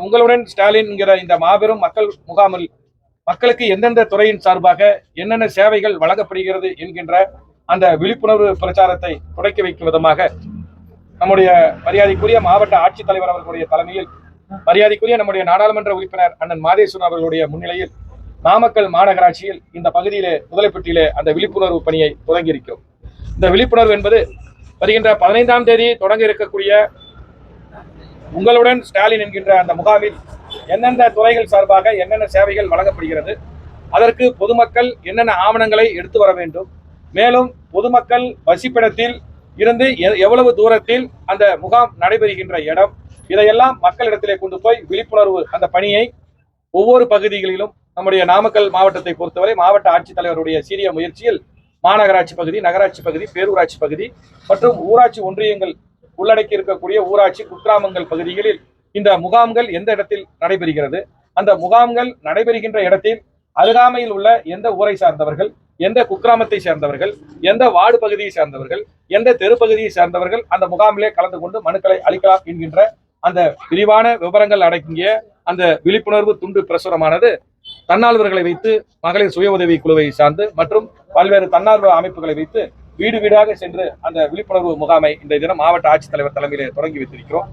உங்களுடன் ஸ்டாலின் என்கிற இந்த மாபெரும் மக்கள் முகாமில் மக்களுக்கு எந்தெந்த துறையின் சார்பாக என்னென்ன சேவைகள் வழங்கப்படுகிறது என்கின்ற அந்த விழிப்புணர்வு பிரச்சாரத்தை தொடக்கி வைக்கும் விதமாக நம்முடைய மரியாதைக்குரிய மாவட்ட ஆட்சித்தலைவர் அவர்களுடைய தலைமையில், மரியாதைக்குரிய நம்முடைய நாடாளுமன்ற உறுப்பினர் அண்ணன் மாதேஸ்வரன் அவர்களுடைய முன்னிலையில் நாமக்கல் மாநகராட்சியில் இந்த பகுதியிலே முதலைப்பட்டியிலே அந்த விழிப்புணர்வு பணியை தொடங்கி இருக்கிறோம். இந்த விழிப்புணர்வு என்பது வருகின்ற 15ஆம் தேதி தொடங்க இருக்கக்கூடிய உங்களுடன் ஸ்டாலின் என்கின்ற அந்த முகாமில் எந்தெந்த துறைகள் சார்பாக என்னென்ன சேவைகள் வழங்கப்படுகிறது, அதற்கு பொதுமக்கள் என்னென்ன ஆவணங்களை எடுத்து வர வேண்டும், மேலும் பொதுமக்கள் வசிப்பிடத்தில் இருந்து எவ்வளவு தூரத்தில் அந்த முகாம் நடைபெறுகின்ற இடம், இதையெல்லாம் மக்களிடத்திலே கொண்டு போய் விழிப்புணர்வு அந்த பணியை ஒவ்வொரு பகுதிகளிலும் நம்முடைய நாமக்கல் மாவட்டத்தை பொறுத்தவரை மாவட்ட ஆட்சித்தலைவருடைய சீரிய முயற்சியில் மாநகராட்சி பகுதி, நகராட்சி பகுதி, பேரூராட்சி பகுதி மற்றும் ஊராட்சி ஒன்றியங்கள் உள்ளடக்கி இருக்கக்கூடிய ஊராட்சி குக்கிராமங்கள் பகுதிகளில் இந்த முகாம்கள் எந்த இடத்தில் நடைபெறுகிறது, அந்த முகாம்கள் நடைபெறுகின்ற இடத்தில் அருகாமையில் உள்ள எந்த ஊரை சார்ந்தவர்கள், எந்த குக்கிராமத்தை சேர்ந்தவர்கள், எந்த வார்டு பகுதியை சேர்ந்தவர்கள், எந்த தெருப்பகுதியை சேர்ந்தவர்கள் அந்த முகாமிலே கலந்து கொண்டு மனுக்களை அளிக்கலாம் என்கின்ற அந்த விரிவான விவரங்கள் அடங்கிய அந்த விழிப்புணர்வு துண்டு பிரசுரமானது தன்னார்வர்களை வைத்து, மகளிர் சுய உதவி குழுவை சார்ந்து மற்றும் பல்வேறு தன்னார்வ அமைப்புகளை வைத்து வீடு வீடாக சென்று அந்த விழிப்புணர்வு முகாமை இந்த தினம் மாவட்ட ஆட்சித்தலைவர் தலைமையிலே தொடங்கி வைத்திருக்கிறோம்.